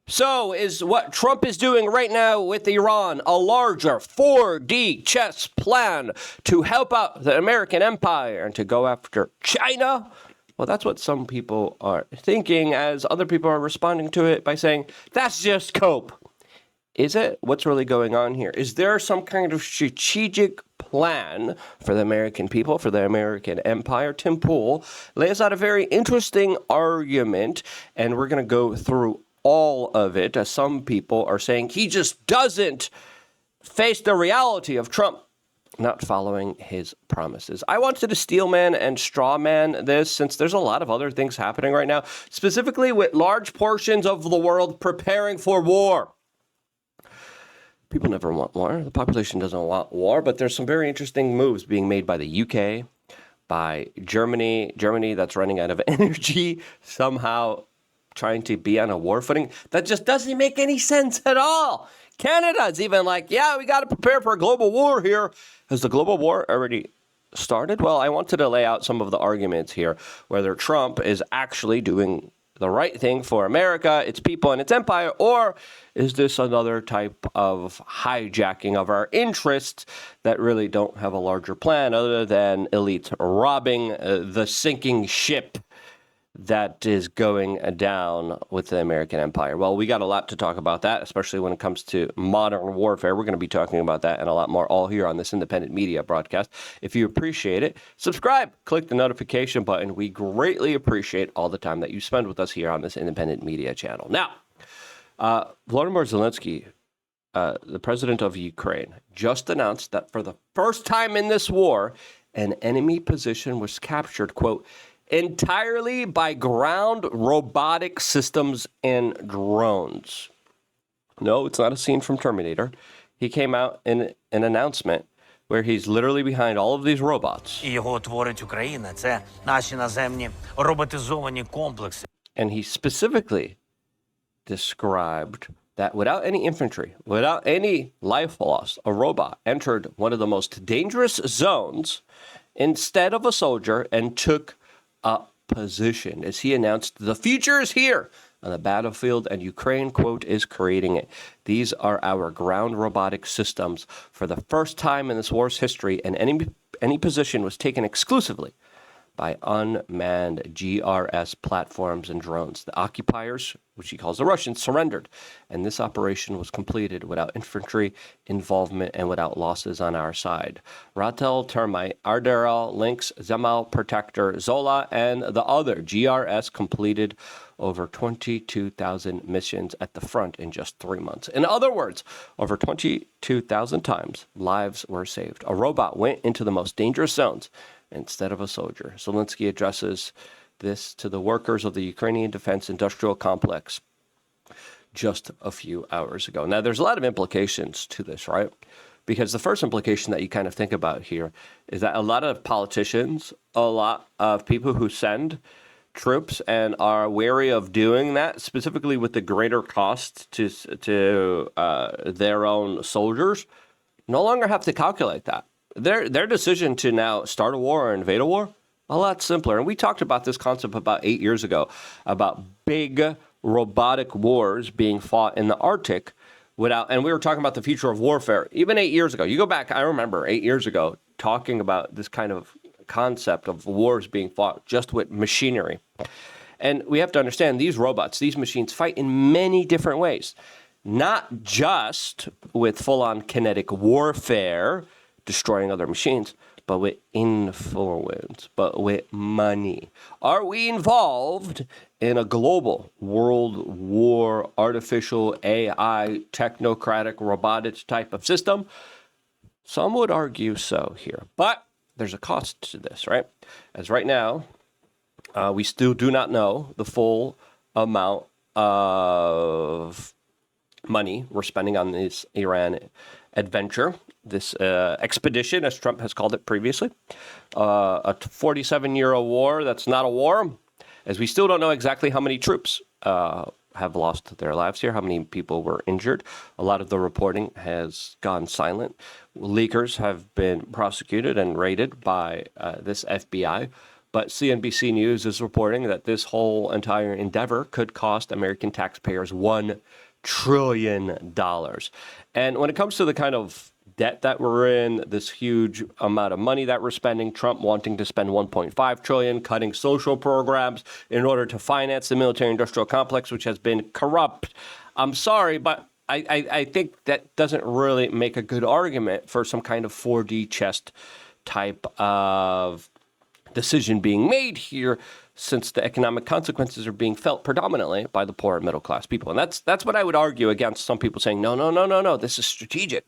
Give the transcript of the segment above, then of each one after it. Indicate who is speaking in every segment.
Speaker 1: So is what Trump is doing right now with Iran a larger 4D chess plan to help out the American empire and to go after China? Well, that's what some people are thinking, as other people are responding to it by saying, that's just cope. Is it? What's really going on here? Is there some kind of strategic plan for the American people, for the American empire? Tim Pool lays out a very interesting argument, and we're going to go through all of it, as some people are saying he just doesn't face the reality of Trump not following his promises. I wanted to steelman and strawman this, since there's a lot of other things happening right now, specifically with large portions of the world preparing for war. People never want war. The population doesn't want war, but there's some very interesting moves being made by the UK, by Germany. Germany that's running out of energy, somehow trying to be on a war footing. That just doesn't make any sense at all. Canada's even like, yeah, we got to prepare for a global war here. Has the global war already started? Well, I wanted to lay out some of the arguments here, whether Trump is actually doing the right thing for America, its people, and its empire, or is this another type of hijacking of our interests that really don't have a larger plan other than elites robbing the sinking ship that is going down with the American empire? Well, we got a lot to talk about that, especially when it comes to modern warfare. We're going to be talking about that and a lot more all here on this independent media broadcast. If you appreciate it, subscribe, click the notification button. We greatly appreciate all the time that you spend with us here on this independent media channel. Now, Volodymyr Zelensky, the president of Ukraine, just announced that for the first time in this war, an enemy position was captured, quote, entirely by ground robotic systems and drones. No, it's not a scene from Terminator. He came out in an announcement where he's literally behind all of these robots.
Speaker 2: І його творить Україна. Це наші наземні роботизовані комплекси.
Speaker 1: And he specifically described that without any infantry, without any life loss, a robot entered one of the most dangerous zones instead of a soldier and took a position. As he announced, the future is here on the battlefield, and Ukraine, quote, is creating it. These are our ground robotic systems. For the first time in this war's history, and any position was taken exclusively by unmanned GRS platforms and drones. The occupiers, which he calls the Russians, surrendered, and this operation was completed without infantry involvement and without losses on our side. Ratel, Termite, Arderal, Lynx, Zemal, Protector, Zola, and the other GRS completed over 22,000 missions at the front in just 3 months. In other words, over 22,000 times, lives were saved. A robot went into the most dangerous zones instead of a soldier. Zelensky addresses this to the workers of the Ukrainian Defense Industrial Complex just a few hours ago. Now, there's a lot of implications to this, right? Because the first implication that you kind of think about here is that a lot of politicians, a lot of people who send troops and are wary of doing that, specifically with the greater cost to their own soldiers, no longer have to calculate that. Their decision to now start a war or invade a war, a lot simpler. And we talked about this concept about 8 years ago, about big robotic wars being fought in the Arctic and we were talking about the future of warfare. Even 8 years ago, you go back, I remember 8 years ago talking about this kind of concept of wars being fought just with machinery. And we have to understand these robots, these machines fight in many different ways, not just with full-on kinetic warfare, destroying other machines, but with influence, but with money. Are we involved in a global world war, artificial AI, technocratic, robotics type of system? Some would argue so here, but there's a cost to this, right? As right now, we still do not know the full amount of money we're spending on this Iran adventure, this expedition, as Trump has called it previously. A 47-year-old war that's not a war, as we still don't know exactly how many troops have lost their lives here, how many people were injured. A lot of the reporting has gone silent. Leakers have been prosecuted and raided by this FBI. But CNBC News is reporting that this whole entire endeavor could cost American taxpayers $1 trillion. And when it comes to the kind of debt that we're in, this huge amount of money that we're spending, Trump wanting to spend 1.5 trillion, cutting social programs in order to finance the military industrial complex, which has been corrupt. I'm sorry, but I think that doesn't really make a good argument for some kind of 4D chess type of decision being made here, since the economic consequences are being felt predominantly by the poor and middle class people. And that's what I would argue against some people saying, no, this is strategic.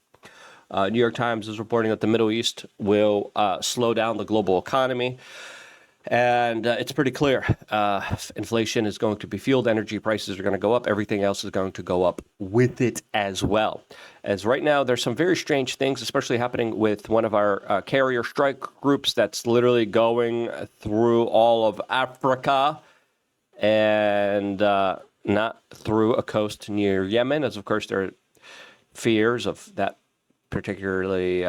Speaker 1: New York Times is reporting that the Middle East will slow down the global economy. And it's pretty clear. Inflation is going to be fueled. Energy prices are going to go up. Everything else is going to go up with it as well. As right now, there's some very strange things, especially happening with one of our carrier strike groups that's literally going through all of Africa and not through a coast near Yemen, as of course there are fears of that particularly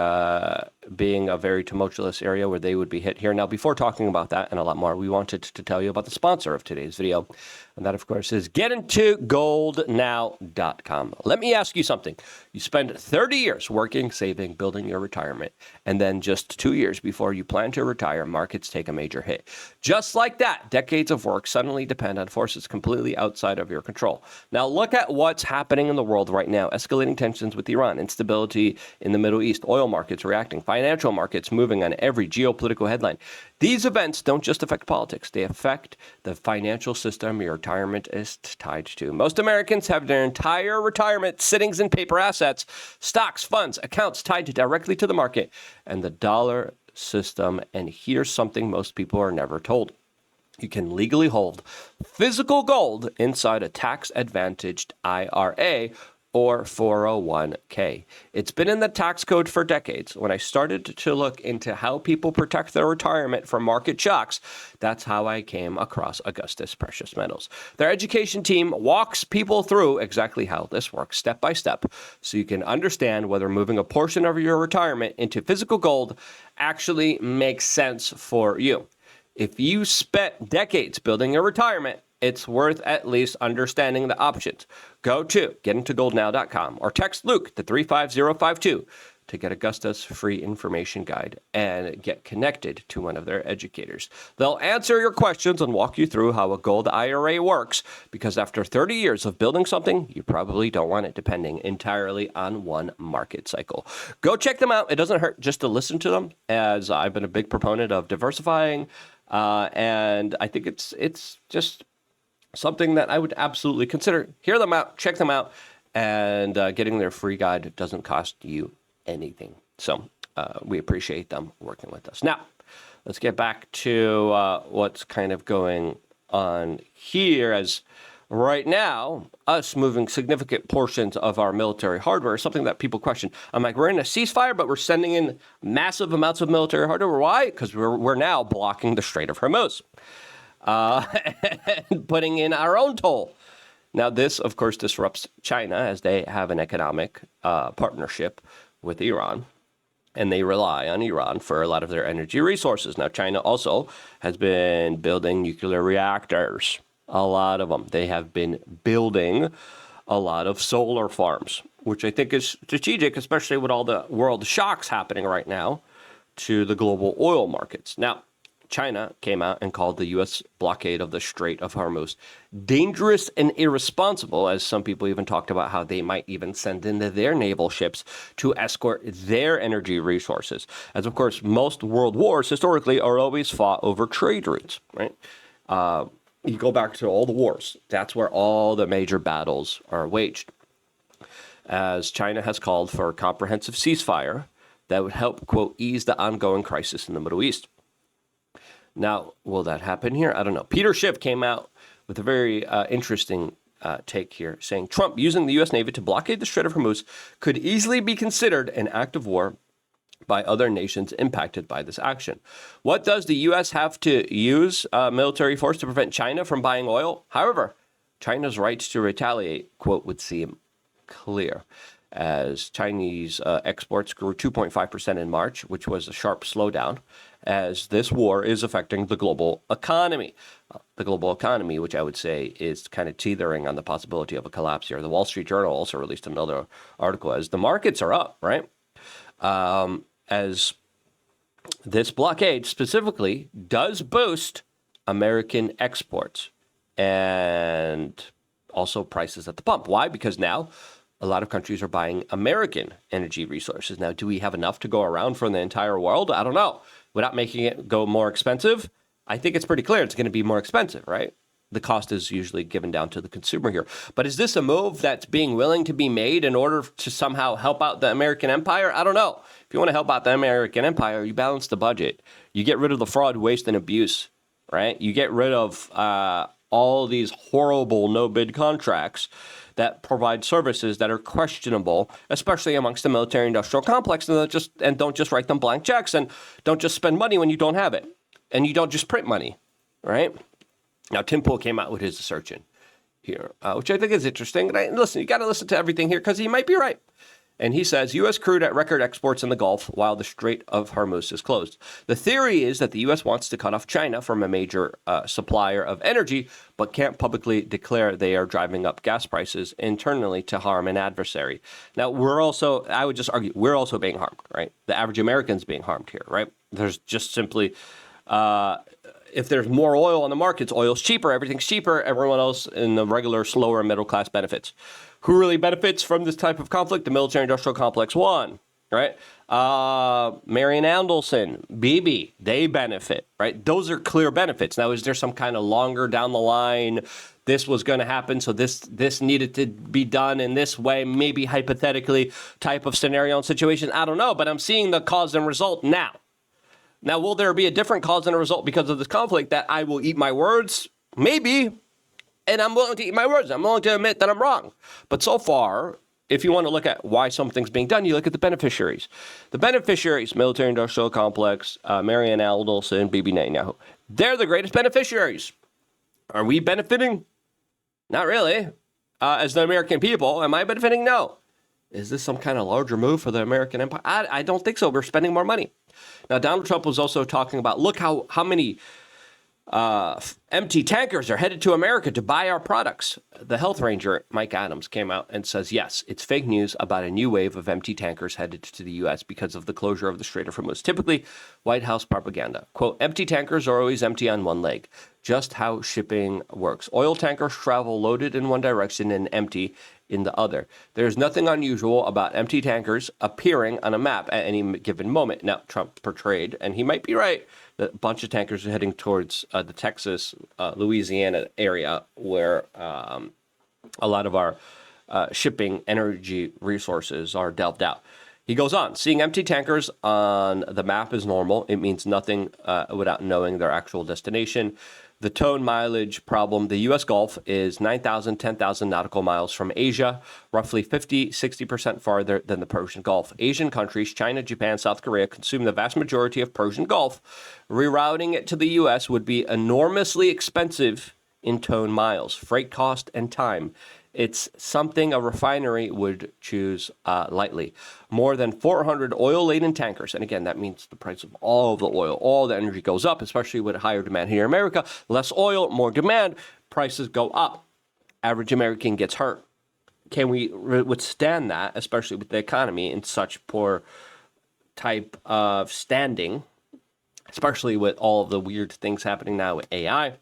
Speaker 1: being a very tumultuous area where they would be hit here. Now, before talking about that and a lot more, we wanted to tell you about the sponsor of today's video, and that, of course, is getintogoldnow.com. Let me ask you something. You spend 30 years working, saving, building your retirement, and then just 2 years before you plan to retire, markets take a major hit. Just like that, decades of work suddenly depend on forces completely outside of your control. Now, look at what's happening in the world right now. Escalating tensions with Iran, instability in the Middle East, oil markets reacting, financial markets moving on every geopolitical headline. These events don't just affect politics. They affect the financial system your retirement is tied to. Most Americans have their entire retirement sittings in paper assets, stocks, funds, accounts tied directly to the market and the dollar system. And here's something most people are never told. You can legally hold physical gold inside a tax-advantaged IRA or 401k. It's been in the tax code for decades. When I started to look into how people protect their retirement from market shocks, that's how I came across Augustus Precious Metals. Their education team walks people through exactly how this works step by step, so you can understand whether moving a portion of your retirement into physical gold actually makes sense for you. If you spent decades building a retirement, it's worth at least understanding the options. Go to getintogoldnow.com or text Luke to 35052 to get Augusta's free information guide and get connected to one of their educators. They'll answer your questions and walk you through how a gold IRA works, because after 30 years of building something, you probably don't want it depending entirely on one market cycle. Go check them out. It doesn't hurt just to listen to them, as I've been a big proponent of diversifying, and I think it's just something that I would absolutely consider. Hear them out, check them out, and getting their free guide doesn't cost you anything. So we appreciate them working with us. Now, let's get back to what's kind of going on here, as right now, us moving significant portions of our military hardware is something that people question. I'm like, we're in a ceasefire, but we're sending in massive amounts of military hardware. Why? Because we're now blocking the Strait of Hormuz. And putting in our own toll. Now, this, of course, disrupts China, as they have an economic partnership with Iran, and they rely on Iran for a lot of their energy resources. Now, China also has been building nuclear reactors, a lot of them. They have been building a lot of solar farms, which I think is strategic, especially with all the world shocks happening right now to the global oil markets. Now, China came out and called the U.S. blockade of the Strait of Hormuz dangerous and irresponsible, as some people even talked about how they might even send in their naval ships to escort their energy resources. As, of course, most world wars historically are always fought over trade routes, right? You go back to all the wars. That's where all the major battles are waged. As China has called for a comprehensive ceasefire that would help, quote, ease the ongoing crisis in the Middle East. Now, will that happen here? I don't know. Peter Schiff came out with a very interesting take here, saying Trump using the U.S. Navy to blockade the Strait of Hormuz could easily be considered an act of war by other nations impacted by this action. What does the U.S. have to use military force to prevent China from buying oil? However, China's right to retaliate, quote, would seem clear, as Chinese exports grew 2.5% in March, which was a sharp slowdown as this war is affecting the global economy. The global economy, which I would say is kind of teetering on the possibility of a collapse here. The Wall Street Journal also released another article as the markets are up, right? As this blockade specifically does boost American exports and also prices at the pump. Why? Because now a lot of countries are buying American energy resources. Now, do we have enough to go around for the entire world? I don't know. Without making it go more expensive, I think it's pretty clear it's going to be more expensive, right? The cost is usually given down to the consumer here. But is this a move that's being willing to be made in order to somehow help out the American empire? I don't know. If you want to help out the American empire, you balance the budget. You get rid of the fraud, waste, and abuse, right? You get rid of all these horrible no-bid contracts that provide services that are questionable, especially amongst the military-industrial complex, and don't just write them blank checks and don't just spend money when you don't have it. And you don't just print money, right? Now, Tim Pool came out with his assertion here, which I think is interesting. And listen, you got to listen to everything here because he might be right. And he says, U.S. crude at record exports in the Gulf while the Strait of Hormuz is closed. The theory is that the U.S. wants to cut off China from a major supplier of energy, but can't publicly declare they are driving up gas prices internally to harm an adversary. Now, I would just argue, we're also being harmed, right? The average American's being harmed here, right? There's just simply... if there's more oil on the markets, oil's cheaper, everything's cheaper, everyone else in the regular, slower middle class benefits. Who really benefits from this type of conflict? The military-industrial complex won, right? Marian Andelson, Bibi, they benefit, right? Those are clear benefits. Now, is there some kind of longer down the line, this was going to happen, so this needed to be done in this way, maybe hypothetically type of scenario and situation? I don't know, but I'm seeing the cause and result now. Now, will there be a different cause and a result because of this conflict that I will eat my words? Maybe. And I'm willing to eat my words. I'm willing to admit that I'm wrong. But so far, if you want to look at why something's being done, you look at the beneficiaries. The beneficiaries, military-industrial complex, Marianne Aldelson, Bibi Netanyahu, they're the greatest beneficiaries. Are we benefiting? Not really. As the American people, am I benefiting? No. Is this some kind of larger move for the American empire? I don't think so. We're spending more money. Now, Donald Trump was also talking about, look how many empty tankers are headed to America to buy our products. The health ranger, Mike Adams, came out and says, yes, it's fake news about a new wave of empty tankers headed to the U.S. because of the closure of the Strait of Hormuz. Typically, White House propaganda. Quote, empty tankers are always empty on one leg. Just how shipping works. Oil tankers travel loaded in one direction and empty in the other. There's nothing unusual about empty tankers appearing on a map at any given moment. Now, Trump portrayed, and he might be right, that a bunch of tankers are heading towards the Texas, Louisiana area where a lot of our shipping energy resources are delved out. He goes on, seeing empty tankers on the map is normal. It means nothing without knowing their actual destination. The tone mileage problem, the U.S. Gulf is 9,000, 10,000 nautical miles from Asia, roughly 60% farther than the Persian Gulf. Asian countries, China, Japan, South Korea, consume the vast majority of Persian Gulf. Rerouting it to the U.S. would be enormously expensive in tone miles, freight cost, and time. It's something a refinery would choose lightly. More than 400 oil-laden tankers, and again, that means the price of all of the oil, all the energy goes up, especially with higher demand here in America. Less oil, more demand, prices go up. Average American gets hurt. Can we withstand that, especially with the economy in such poor type of standing, especially with all of the weird things happening now with AI?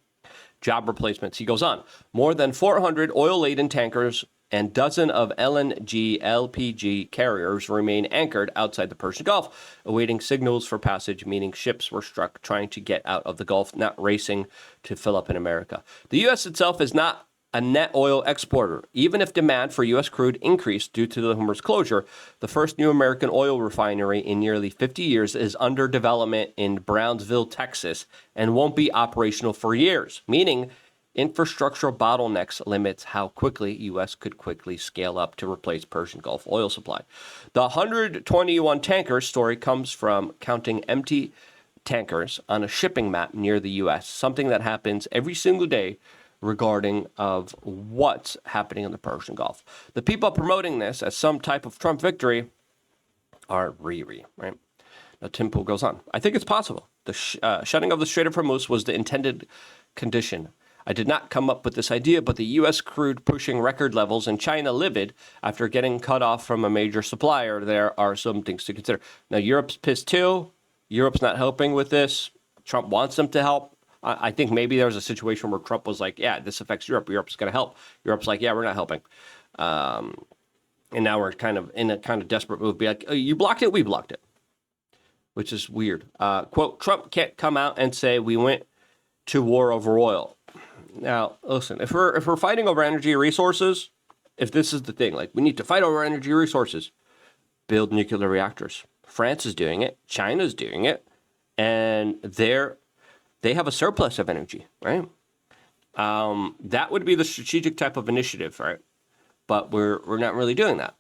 Speaker 1: Job replacements. He goes on. More than 400 oil-laden tankers and dozen of LNG, LPG carriers remain anchored outside the Persian Gulf, awaiting signals for passage, meaning ships were struck trying to get out of the Gulf, not racing to fill up in America. The U.S. itself is not a net oil exporter. Even if demand for U.S. crude increased due to the Hormuz closure, the first new American oil refinery in nearly 50 years is under development in Brownsville, Texas, and won't be operational for years, meaning infrastructural bottlenecks limits how quickly U.S. could quickly scale up to replace Persian Gulf oil supply. The 121 tanker story comes from counting empty tankers on a shipping map near the U.S., something that happens every single day regarding of what's happening in the Persian Gulf. The people promoting this as some type of Trump victory are Riri, right? Now, Tim Pool goes on. I think it's possible. The shutting of the Strait of Hormuz was the intended condition. I did not come up with this idea, but the U.S. crude pushing record levels and China livid after getting cut off from a major supplier. There are some things to consider. Now, Europe's pissed too. Europe's not helping with this. Trump wants them to help. I think maybe there was a situation where Trump was like, yeah, this affects Europe. Europe's going to help. Europe's like, yeah, we're not helping. And now we're kind of in a kind of desperate move. Be like, oh, you blocked it, we blocked it. Which is weird. Quote, Trump can't come out and say we went to war over oil. Now, listen, if we're fighting over energy resources, if this is the thing, like we need to fight over energy resources, build nuclear reactors. France is doing it. China's doing it. And they have a surplus of energy, right? That would be the strategic type of initiative, right? But we're not really doing that.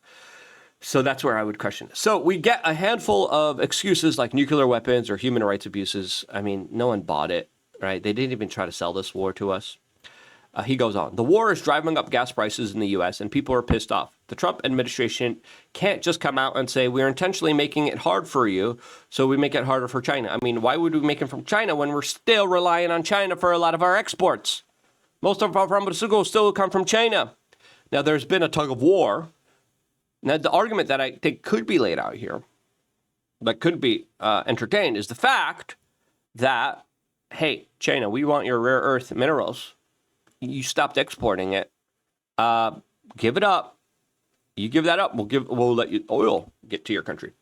Speaker 1: So that's where I would question it. So we get a handful of excuses like nuclear weapons or human rights abuses. I mean, no one bought it, right? They didn't even try to sell this war to us. He goes on. The war is driving up gas prices in the U.S. and people are pissed off. The Trump administration can't just come out and say, we're intentionally making it hard for you, so we make it harder for China. I mean, why would we make it from China when we're still relying on China for a lot of our exports? Most of our pharmaceuticals still come from China. Now, there's been a tug of war. Now, the argument that I think could be laid out here, that could be entertained, is the fact that, hey, China, we want your rare earth minerals. You stopped exporting it. Give it up. You give that up, we'll let you oil get to your country.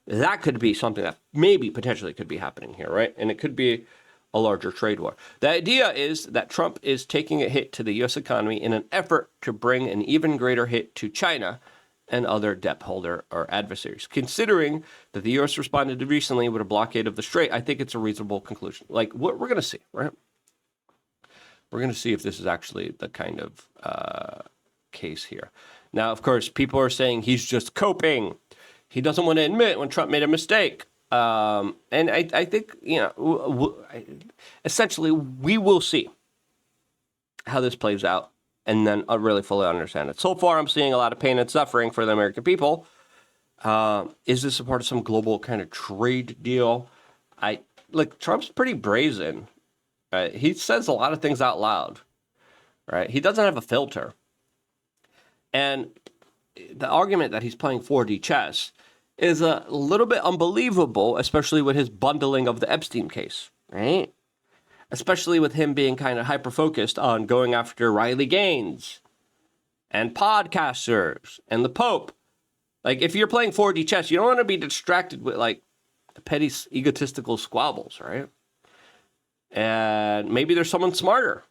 Speaker 1: That could be something that maybe potentially could be happening here, right? And it could be a larger trade war. The idea is that Trump is taking a hit to the U.S. economy in an effort to bring an even greater hit to China and other debt holder or adversaries. Considering that the U.S. responded recently with a blockade of the Strait, I think it's a reasonable conclusion. Like, what we're going to see, right? We're going to see if this is actually the kind of case here. Now, of course, people are saying he's just coping. He doesn't want to admit when Trump made a mistake. And I think, essentially, we will see how this plays out and then I'll really fully understand it. So far, I'm seeing a lot of pain and suffering for the American people. Is this a part of some global kind of trade deal? Trump's pretty brazen. Right? He says a lot of things out loud. Right? He doesn't have a filter. And the argument that he's playing 4D chess is a little bit unbelievable, especially with his bundling of the Epstein case, right? Especially with him being kind of hyper-focused on going after Riley Gaines and podcasters and the Pope. Like, if you're playing 4D chess, you don't want to be distracted with, like, petty egotistical squabbles, right? And maybe there's someone smarter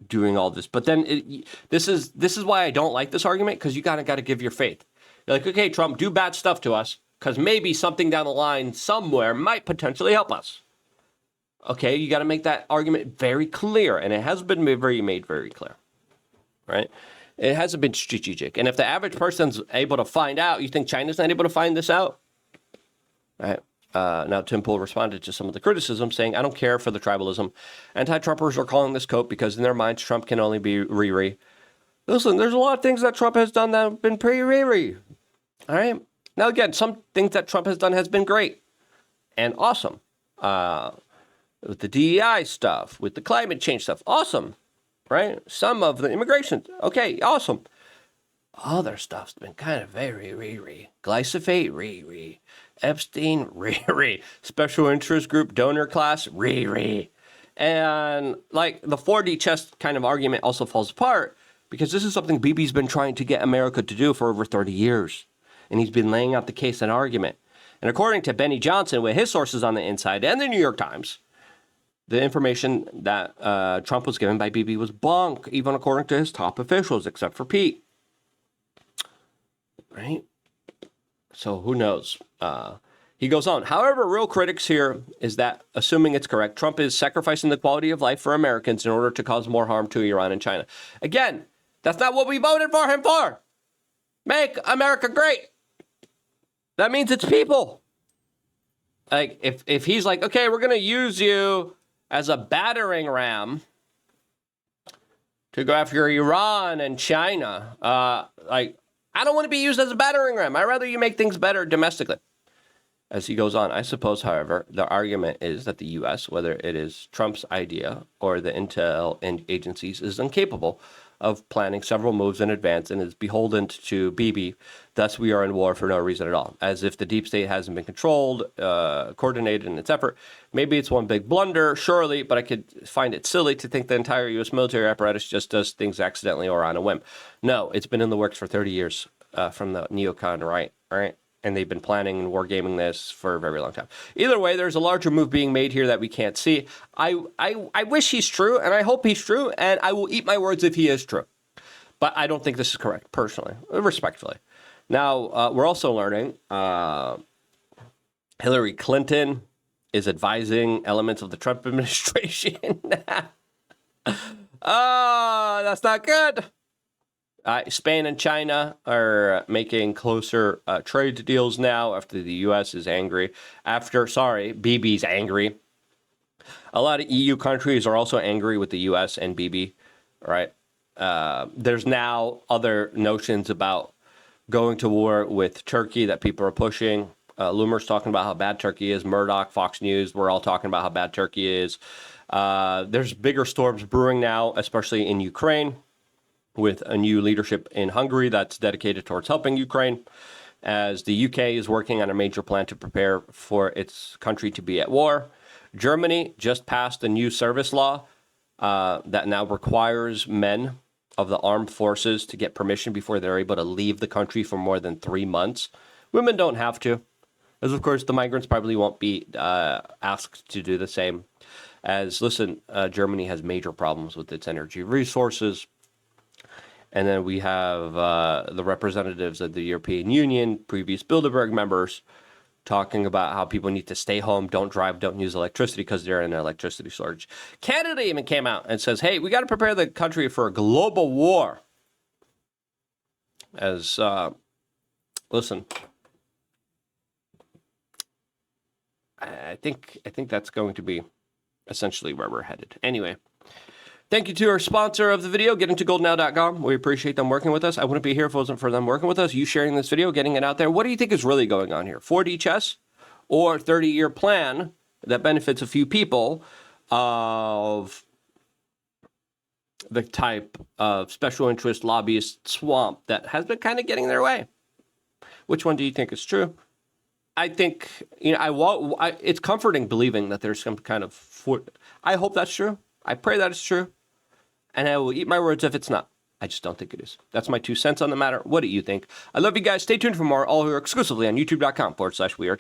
Speaker 1: doing all this. But then this is why I don't like this argument, because you kind of got to give your faith. You're like, okay, Trump, do bad stuff to us, because maybe something down the line somewhere might potentially help us. Okay, you got to make that argument very clear, and it has been made very clear, right? It hasn't been strategic. And if the average person's able to find out, you think China's not able to find this out? Right? Now, Tim Pool responded to some of the criticism, saying, I don't care for the tribalism. Anti-Trumpers are calling this cope because in their minds, Trump can only be Riri. Listen, there's a lot of things that Trump has done that have been pretty Riri. All right? Now, again, some things that Trump has done has been great and awesome. With the DEI stuff, with the climate change stuff, awesome, right? Some of the immigration, okay, awesome. Other stuff's been kind of very Riri. Glyphosate, Riri. Epstein, Riri. Special interest group donor class, Riri. And like the 4D chess kind of argument also falls apart because this is something Bibi's been trying to get America to do for over 30 years. And he's been laying out the case and argument. And according to Benny Johnson, with his sources on the inside and the New York Times, the information that Trump was given by Bibi was bunk, even according to his top officials, except for Pete. Right? So who knows? He goes on. However, real critics here is that, assuming it's correct, Trump is sacrificing the quality of life for Americans in order to cause more harm to Iran and China. Again, that's not what we voted for him for. Make America great. That means it's people. Like, if he's like, okay, we're going to use you as a battering ram to go after Iran and China, I don't want to be used as a battering ram. I'd rather you make things better domestically. As he goes on, I suppose, however, the argument is that the U.S., whether it is Trump's idea or the intel agencies, is incapable of planning several moves in advance and is beholden to Bibi. Thus, we are in war for no reason at all, as if the deep state hasn't been controlled, coordinated in its effort. Maybe it's one big blunder, surely, but I could find it silly to think the entire U.S. military apparatus just does things accidentally or on a whim. No, it's been in the works for 30 years from the neocon right? And they've been planning and wargaming this for a very long time. Either way, there's a larger move being made here that we can't see. I wish he's true, and I hope he's true, and I will eat my words if he is true. But I don't think this is correct, personally, respectfully. Now, we're also learning Hillary Clinton is advising elements of the Trump administration. Oh, that's not good. Spain and China are making closer trade deals now after the U.S. is angry. Bibi's angry. A lot of EU countries are also angry with the U.S. and Bibi, right? There's now other notions about going to war with Turkey that people are pushing. Loomer's talking about how bad Turkey is. Murdoch, Fox News, we're all talking about how bad Turkey is. There's bigger storms brewing now, especially in Ukraine, with a new leadership in Hungary that's dedicated towards helping Ukraine, as the UK is working on a major plan to prepare for its country to be at war. Germany just passed a new service law that now requires men of the armed forces to get permission before they're able to leave the country for more than 3 months. Women don't have to, as of course the migrants probably won't be asked to do the same. Germany has major problems with its energy resources. And then we have the representatives of the European Union, previous Bilderberg members, talking about how people need to stay home, don't drive, don't use electricity because they're in an electricity shortage. Canada even came out and says, hey, we got to prepare the country for a global war. I think that's going to be essentially where we're headed. Anyway. Thank you to our sponsor of the video, getintogoldnow.com. We appreciate them working with us. I wouldn't be here if it wasn't for them working with us. You sharing this video, getting it out there. What do you think is really going on here? 4D chess or 30-year plan that benefits a few people of the type of special interest lobbyist swamp that has been kind of getting their way? Which one do you think is true? I think, it's comforting believing that there's some kind of, I hope that's true. I pray that it's true. And I will eat my words if it's not. I just don't think it is. That's my 2 cents on the matter. What do you think? I love you guys. Stay tuned for more, all here exclusively on youtube.com/weare.